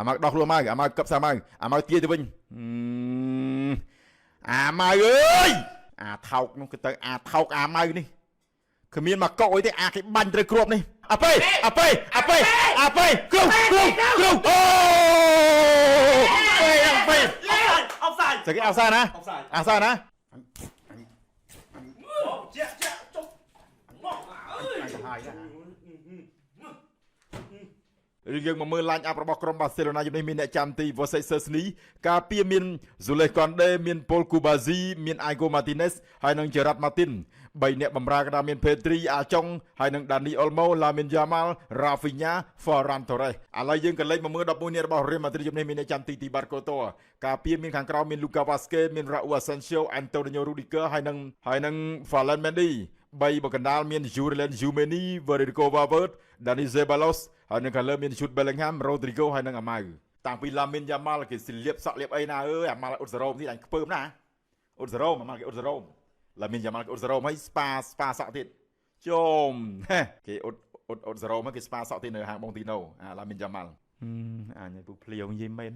មកដោះខ្លួនមកមកកឹបសាមកមកទាទៅវិញម៉ៅអើយថោកនោះគឺទៅថោកម៉ៅនេះគ្មានមកកក់អីទេគេបាញ់ត្រូវគ្រាប់នេះអាប៉េគ្រូអូប៉េអបសាយស្គីអបសាយណាជាចុះមកហើយយើងមកមើលឡាញអាប់របស់ក្រុមបាសេឡូណាយប់នេះមានអ្នកចាំទីវ៉ូសេសឺស្នីការពារមានស៊ូលេកុនដេមានប៉ូលគូបាស៊ីមានអាយហ្គូម៉ាទីណេសហើយនិងជេរ៉ាត់ម៉ាទីន3អ្នកបម្រើកណ្ដាលមានពេទ្រីអាចុងហើយនិងដានីអុលម៉ូឡាមីនយ៉ាម៉ាល់រ៉ាហ្វីញ៉ាហ្វរ៉ាន់តូរ៉េសឥឡូវយើងក៏លេខមកមើល11អ្នករបស់រៀលម៉ាឌ្រីតយប់នេះមានអ្នកចាំទីបាត់កូតូការពារមានខាងក្រោមមានលូកាវ៉ាស្កេមានរ៉ាអ៊ូអាសាន់ឈីអូអាន់តូនីញ៉ូរូឌីកើហើយនិងហ្វាឡែនមេនឌី3បកណ្ដាលមានយូរ៉េលែនយូមេនីវ៉េរីកូវ៉ាវើតដានីសេបាឡូសហើយនឹងខាងលើមានឈុតបេលិងហាមរ៉ូទ្រីហ្គោហើយនឹងអាម៉ៅតាំងពីឡាមីនយ៉ាម៉ាល់គេលាបសក់លាបអីណាអើយអាម៉ាល់អ៊ុតសារ៉ូមនេះអញខ្ពើមណាអ៊ុតសារ៉ូមអាម៉ាល់គេអ៊ុតសារ៉ូមឡាមីនយ៉ាម៉ាល់គេអ៊ុតសារ៉ូមហើយស្ប៉ាសក់ទៀតជុំគេអ៊ុតសារ៉ូមគេស្ប៉ាសក់ទៀតនៅហាងបងទីណូឡាមីនយ៉ាម៉ាល់អញពូភ្លៀវនិយាយមែន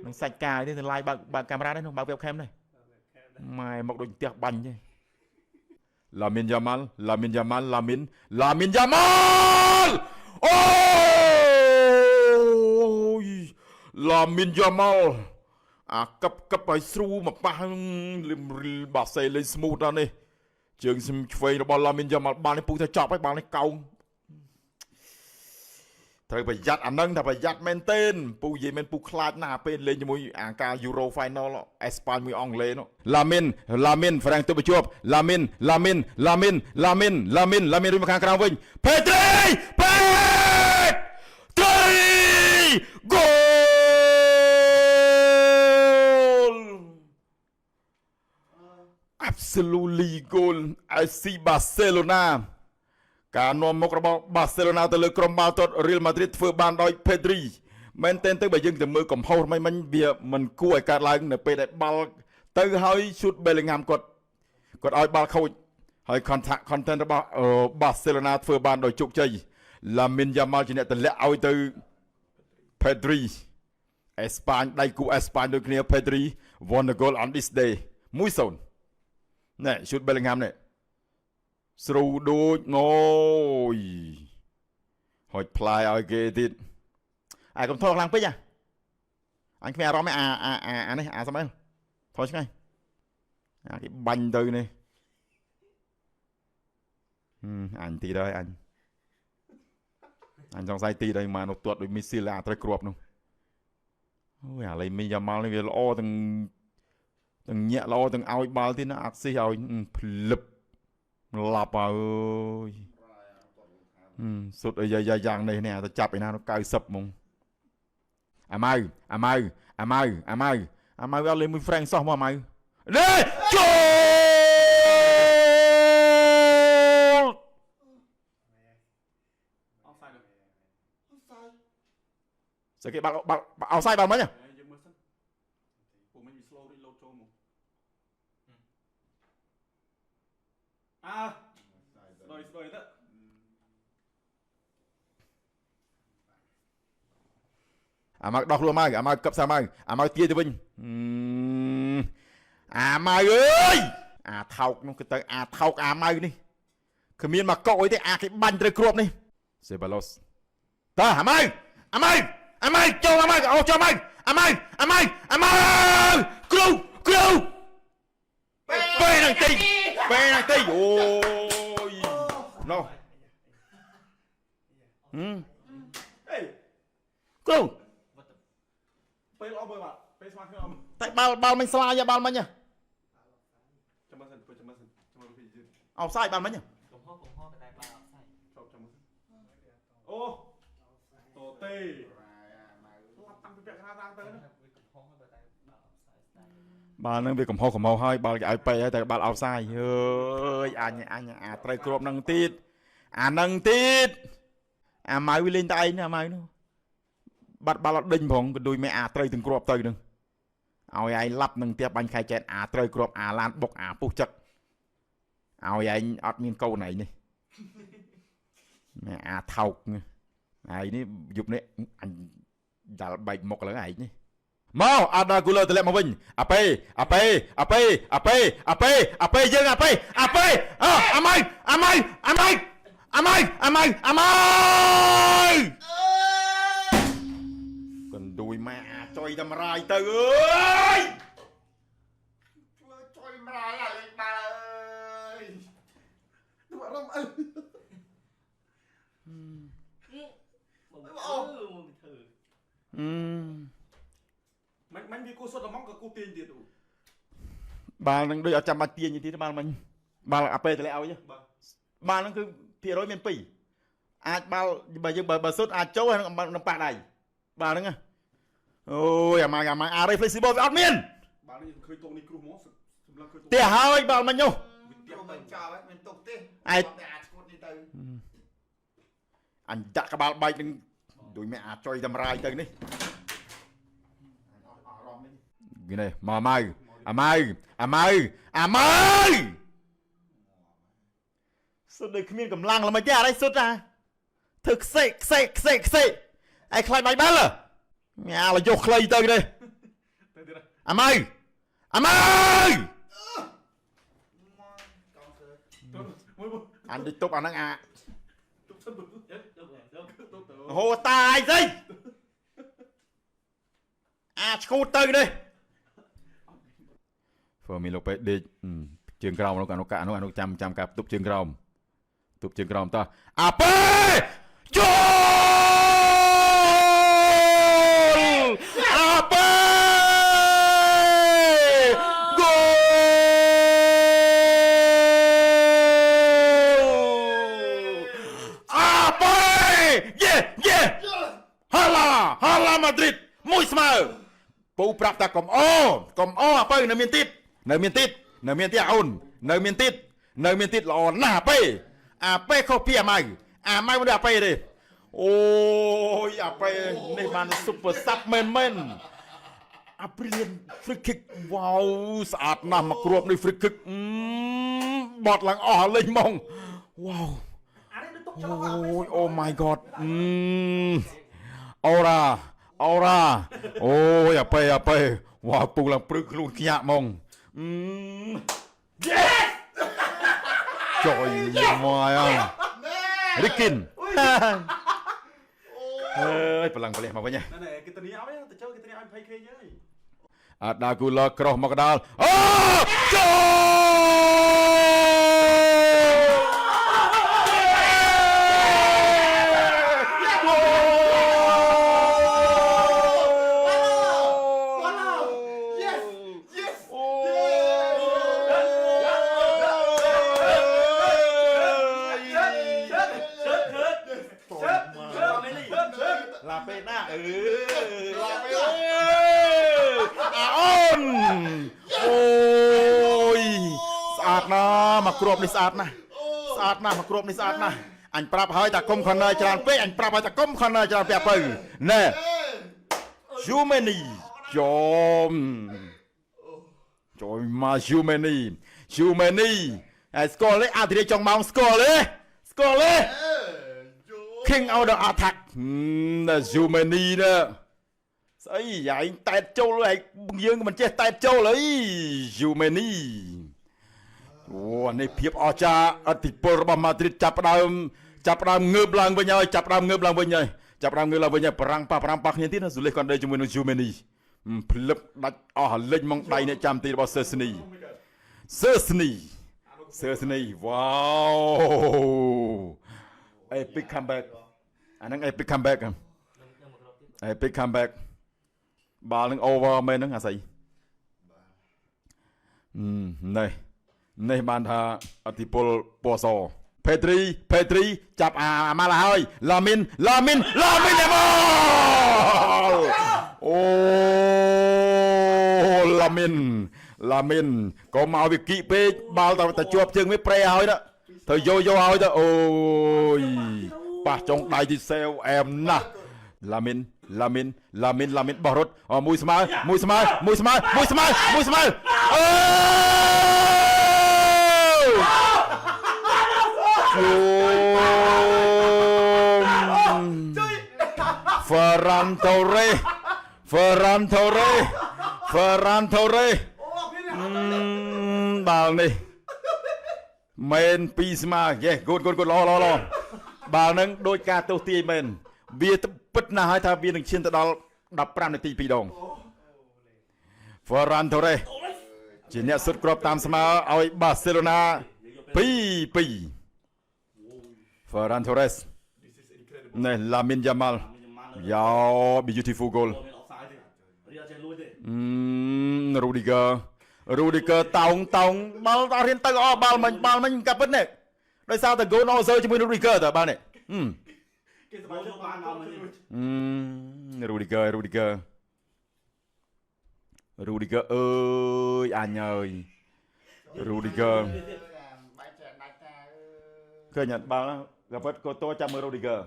នឹងសាច់កាយនេះទៅឡាយបើកកាមេរ៉ានេះនោះបើក webcam នេះម៉ែមកដូចផ្ទះបាញ់ទេឡាមីនយ៉ាម៉ាល់អូយឡាមីនយ៉ាម៉ាល់កឹបឲ្យស្រូមកប៉ះបាសេលេងស្មូតដល់នេះជើងឆ្វេងរបស់ឡាមីនយ៉ាម៉ាល់បាល់នេះពុះទៅចប់ហើយបាល់នេះកោងត្រូវប្រយ័ត្នអានឹងថាប្រយ័ត្នមែនទែនពូនិយាយមែនពូខ្លាចណាស់ពេលលេងជាមួយអាការ Euro Final អេស្ប៉ាញមួយអង់គ្លេសនោះឡាមីនហ្វ្រាំងទៅបញ្ជាប់ឡាមីនរួចមកខាងក្រៅវិញពេទ្រីហ្គោល Absolutely goal FC Barcelona ការនាំមុខរបស់បាសេឡូណាទៅលើក្រុមបាល់ទាត់រៀលម៉ាឌ្រីតធ្វើបានដោយពេទ្រីមែនទែនទៅបើយើងទៅមើលកំហុសមិញវាមិនគួរឲ្យកើតឡើងនៅពេលដែលបាល់ទៅហើយឈូតបេលីងហាមគាត់ឲ្យបាល់ខូចហើយ content របស់បាសេឡូណាធ្វើបានដោយជោគជ័យឡាមីនយ៉ាម៉ាល់ជាអ្នកទម្លាក់ឲ្យទៅពេទ្រីអេស្ប៉ាញដៃគូអេស្ប៉ាញដូចគ្នាពេទ្រី won the goal on this day 1-0ណែឈូតបេលីងហាមនេះស្រូវដូចអូយហុចផ្លាយឲ្យគេទៀតកុំថតខ្លាំងពេកអញគ្មានអារម្មណ៍អានេះសម័យថតឆ្ងាយគេបាញ់ទៅនេះអញទីដែរអញចង់សាយទីដែរមកនោះទាត់ដូចមីស៊ីលត្រូវគ្រាប់នោះអូយអាឡៃមីយ៉ាម៉ាល់នេះវាល្អទាំងញាក់ល្អទាំងឲ្យបាល់ទៀតណាអាក់ស៊ីឲ្យភ្លឹបឡាប់អើយសុទ្ធអីយ៉ាងនេះទៅចាប់ឯណានោះ90ហ្មងអាម៉ៅអត់លេងមួយហ្វ្រេងសោះមកអាម៉ៅនេះចូលស្គីបាល់អោសាយបាល់មិញយើងមើលសិនពូមិញវា slow reload ចូលមកស្ដុយទៅមកដោះខ្លួនមកមកកឹបសាមកមកទាទៅវិញម៉ៅអើយថោកនោះគឺទៅថោកម៉ៅនេះគ្មានមកកក់អីទេគេបាញ់ត្រូវគ្រាប់នេះសេបាឡូសតើម៉ៅចូលម៉ៅអូចូលម៉ៅម៉ៅគ្រូពេលនឹងទីអូយណូគ្រូពេលអបមើលបាទពេលស្មាតខ្ញុំតែបាល់មិនស្លាយបាល់មិញចាំមើលសិនអោបសាយបាល់មិញកំហុសតែបាល់អោបសាយចាំមើលអូតូទេតាំងពីពាក់កណ្ដាលឡើងទៅបាល់នឹងវាកំហុសហើយបាល់គេឲ្យពេហើយតែបាល់អោបសាយអើយអញត្រូវគ្រាប់នឹងទៀតអាម៉ៅវាលេងតែឯងណាអាម៉ៅនោះបាត់បាល់អត់ដេញផងក៏ដូចមេត្រូវទាំងគ្រាប់ទៅនឹងឲ្យឯងឡាប់នឹងផ្ទះបាញ់ខែចែនត្រូវគ្រាប់ឡានបុកពុះចឹកឲ្យឯងអត់មានកូនឯងនេះមេថោកឯងនេះយប់នេះអញ ដាល់បែកមុខឡើងឯងនេះមកអាដាគូលទម្លាក់មកវិញអាប៉េយើងអាប៉េអាម៉ៃកណ្ដួយម៉ែអាចុយតម្រាយទៅអើយធ្វើចុយម្រាយឲ្យលេងបាល់អើយទៅអរំអើមិនវាគូសុទ្ធតែមកក៏គូទាញទៀតបាល់នឹងដូចអត់ចាំបាច់ទាញទៀតបាល់មិញបាល់អាប៉េតលាក់ឲ្យបាល់ហ្នឹងគឺភាគរយមាន2អាចបាល់បើយើងបើសុទ្ធអាចចូលហើយនឹងប៉ះដៃបាល់ហ្នឹងអូយអាម៉ាអារេ flexible វាអត់មានបាល់នេះឃើញតុកនេះគ្រោះមកសម្រាប់ឃើញតុកទេហើយបាល់មិញនោះវាមិនចោលមានតុកទេឯងអាចឈួតនេះទៅអញដាក់ក្បាលបែកនឹងដូចមានអាចុយតម្រាយទៅនេះនេះមកម៉ៅអាម៉ៅសុទ្ធដូចគ្មានកម្លាំងល្មិចទេអរិយសុទ្ធណាធ្វើខ្សេឯខ្លាចបាយបាល់ញ៉ាលយកខ្លីទៅនេះអាម៉ៅអានដូចតុបអាហ្នឹងហូតាយស្អីឈូតទៅនេះហ្វឺមីឡូពេដេកជើងក្រោមនោះអនុចាំការទប់ជើងក្រោមតោះអាប៉េចូលអាប៉េហ្គោអាប៉េយេហាឡាម៉ាឌ្រីតមួយស្មើពូប្រាប់ថាកុំអូអាប៉េនៅមានទៀតអូននៅមានទៀតល្អណាស់អាប៉េខុសពីអាម៉ៅមិនដូចអាប៉េទេអូយអាប៉េនេះបានស៊ុបសាប់មែនអាព្រៀន free kick វ៉ាវស្អាតណាស់មកគ្រាប់នេះ free kick បត់ឡើងអស់លេងហ្មងវ៉ាវអូយ oh my god អូរ៉ាអូយអាប៉េវ៉ាវពុកឡើងព្រឹកខ្លួនខ្ញាក់ហ្មងចុយមករីគិនអើយប្រឡងប្រលេះមកវិញហ្នឹងគេទៅនេះឲ្យទៅចូលគេទៅនេះឲ្យ 20k យើអាដាគូឡក្រោះមកកដាលអូឡាពេណាឡាពេអូនអូយស្អាតណាស់មកគ្រាប់នេះស្អាតណាស់មកគ្រាប់នេះស្អាតណាស់អញប្រាប់ហើយតាកុំខនច្រើនពេកអញប្រាប់ហើយតាកុំខនច្រើនពេកទៅណែយូមេនីចូលមកយូមេនីហើយស្គាល់ទេអាត្រីចង់មកស្គាល់ទេKing out of attack យូមេនីណាស្អីឯងតែតចូលឯងយើងមិនចេះតែតចូលអីយូមេនីអូនេះភាពអស្ចារ្យឥទ្ធិពលរបស់ម៉ាឌ្រីតចាប់ផ្ដើមងើបឡើងវិញហើយប្រាំងប៉ះគ្នាទៀតណាស៊ូលេសគាត់ដេកជាមួយនឹងយូមេនីភ្លឹបដាច់អស់លេចមកដៃអ្នកចាំទីរបស់សឺស្នីវ៉ាវepic comeback អាហ្នឹង epic comeback បាល់នឹង over មែនហ្នឹងអាស្អីនេះបានថាអធិពលពណ៌សផេទ្រីចាប់អាម៉ាល់ហើយឡាមីនលេម៉អូឡាមីនក៏មកវាគីពេកបាល់តែជាប់ជើងវាប្រេហើយណាត្រូវយោឲ្យទៅអូយប៉ះចុងដៃទីសេវអែមណាស់ឡាមីនបោះរត់មួយស្មើអឺ Ferran Torres Ferran Torres Ferran Torres បាល់នេះមែនពីស្មាយេគូតឡបាល់នឹងដូចការទោសទាយមែនវាពិតណាស់ហើយថាវានឹងឈានទៅដល់15នាទី2ដង Ferran Torres ជាអ្នកសុទ្ធគ្រាប់តាមស្មើឲ្យបាសេឡូណា2-2 Ferran Torres នេះ Lamine Yamal យោ beautiful goal Rudiger តោងបាល់ដល់រៀនទៅបាល់មិញកាប់ពិតនេះដោយសារតែ goal អសើជាមួយ Rudiger តើបាល់នេះគេសប្បាយចូលបានដល់មិញRudigerអើយអញអើយ Rudiger ឃើញអត់បាល់កាប់ពិតក៏តោចាំមើល Rudiger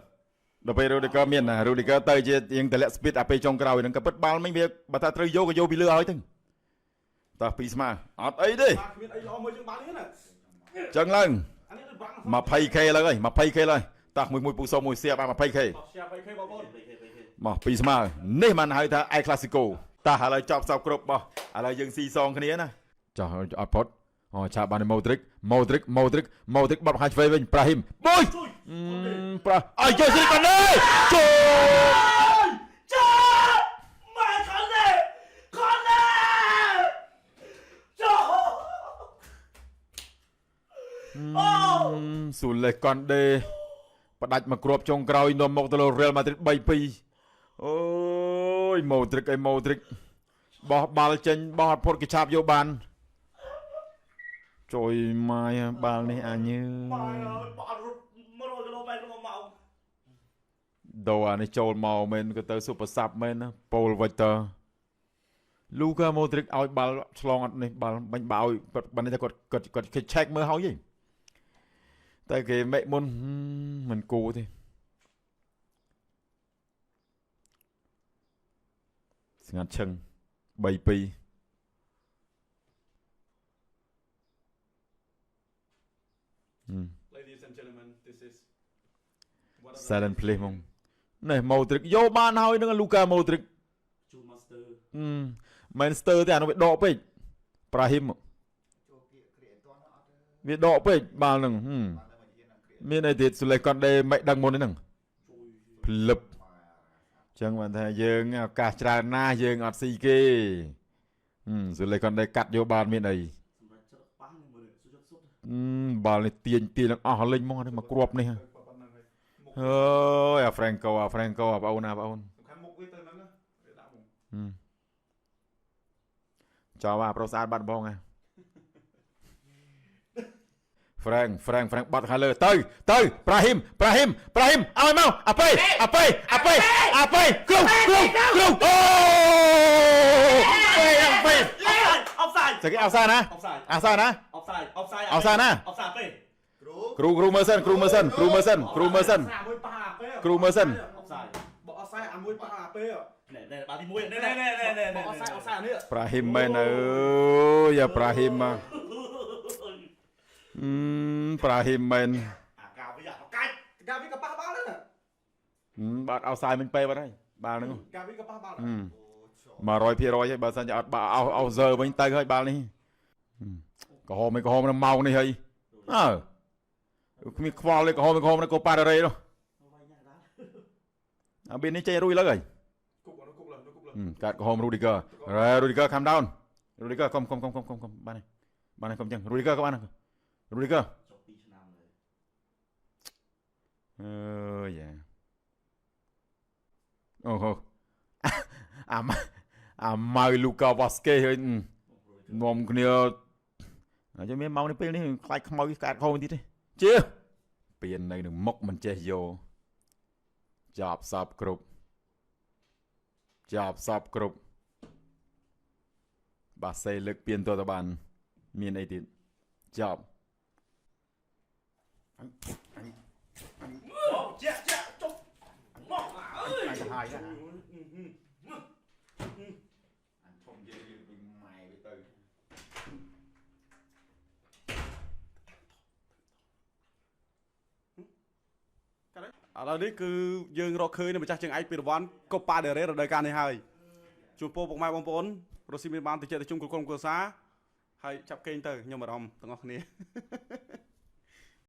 ដល់ពេល Rudiger មានណា Rudiger ទៅជាជាងតម្លាក់ speed អាពេលចុងក្រោយហ្នឹងកាប់ពិតបាល់មិញវាបើថាត្រូវយកក៏យកពីលើឲ្យទៅតោះពីស្មាអត់អីទេគ្មានអីល្អមើលជាងបាល់នេះណាចឹងឡើង 20k ឡើងហើយ 20k ឡើងតោះមួយពូសុំមួយសៀបអា 20k បងប្អូនមកពីស្មានេះមិនហៅថាអេក្លាស៊ីកូតោះឥឡូវចប់សពគ្រប់បោះឥឡូវយើងស៊ីសងគ្នាណាចោះអត់ផុតឆាបាន Modric បាត់ហាច់ឆ្វេងវិញ Brahim បុយប្រអើយចូលស្រីកណ្ដេចូលម៉ែកណ្ដេស៊ូលេកណ្ដេផ្ដាច់មកគ្រាប់ចុងក្រោយនាំមកទៅលើ Real Madrid 3-2 អូយ Modric បោះបាល់ចេញបោះអត់ផុតគេឆាបយកបានជួយម៉ាយបាល់នេះអញបោះអត់រត់100គីឡូម៉ែត្រក្នុងម៉ោងដូរអានេះចូលមកមែនក៏ទៅ Super Sub មែនណា Paul Victor Luka Modric ឲ្យបាល់ឆ្លងអត់នេះបាល់បាញ់បោយបាត់នេះតែគាត់គេ check មើលហើយទេតែគេមេមុនមិនគូទេស្ងាត់ឈឹង 3-2 Ladies and gentlemen this is silent play ហ្មងនេះ Modric យកបានហើយនឹង Luka Modric ជូន Master Master ទេអានោះវាដកពេក Brahim វាដកពេកបាល់ហ្នឹងមានអីទៀត Sulle Conde មិនដឹងមុនហ្នឹងភ្លឹបចឹងបានថាយើងឱកាសច្រើនណាស់យើងអត់ស៊ីគេSulle Conde កាត់យកបាល់មានអីបាល់នេះទាញទាំងអស់លេងមកនេះមកគ្រាប់នេះអើយអា Franco បងអូនសំខាន់មុខវាទៅហ្នឹងវាដាក់មកចោលអាប្រុសស្អាតបាត់បងហ่ะFrank បាត់ខាងលើទៅ Brahim ឲ្យមកអាប៉េគ្រូអូពេអបសាយចកអបសាយណាពេគ្រូមើលសិនគ្រូមើលសិនបកអបសាយអាមួយប៉ះអាពេណែបាល់ទី1ណែបកអបសាយនេះ Brahim មែនអើយអា Brahim Brahim មែនអាកាវីអាកាច់កាវីក៏ប៉ះបាល់ដែរបាត់អោសាយមិញពេបាត់ហើយបាល់ហ្នឹងកាវីក៏ប៉ះបាល់100% ហើយបើសិនជាអត់បាល់អោសើវិញទៅហើយបាល់នេះក្រហមនៅម៉ោងនេះហើយគ្មានខ្វល់ទេក្រហមនៅកូប៉ារ៉េនោះអាប៊ីនេះចេញរួយលើហើយគុកកាត់ក្រហម Rudiger calm down Rudiger កុំបានកុំចឹង Rudiger ក៏បានRudiger ចុះ2ឆ្នាំហើយយ៉ាអូហូអាម៉ៅ Luka Vazquez ហើយនាំគ្នាហើយមានម៉ោងនេះពេលនេះខ្លាចខ្មោចកាត់ខោបន្តិចទេជឿពៀននៅនឹងមុខមិនចេះយកចាប់សពគ្រប់បាសេលើកពៀនទៅបានមានអីទៀតចាប់ចាចុះមកអើយហើយណាអញធំនិយាយពីម៉ែវាទៅ ឥឡូវនេះគឺយើងរកឃើញនៅម្ចាស់ជើងឯកពីរង្វាន់កូប៉ាដេរ៉េរដូវកាលនេះហើយជួបពោពុកម៉ែបងប្អូនរស់ស៊ីមានបានទៅចិត្តទៅជុំគ្រប់ក្រុមគ្រួសារហើយចាប់កេងទៅខ្ញុំអារម្មណ៍ទាំងអស់គ្នា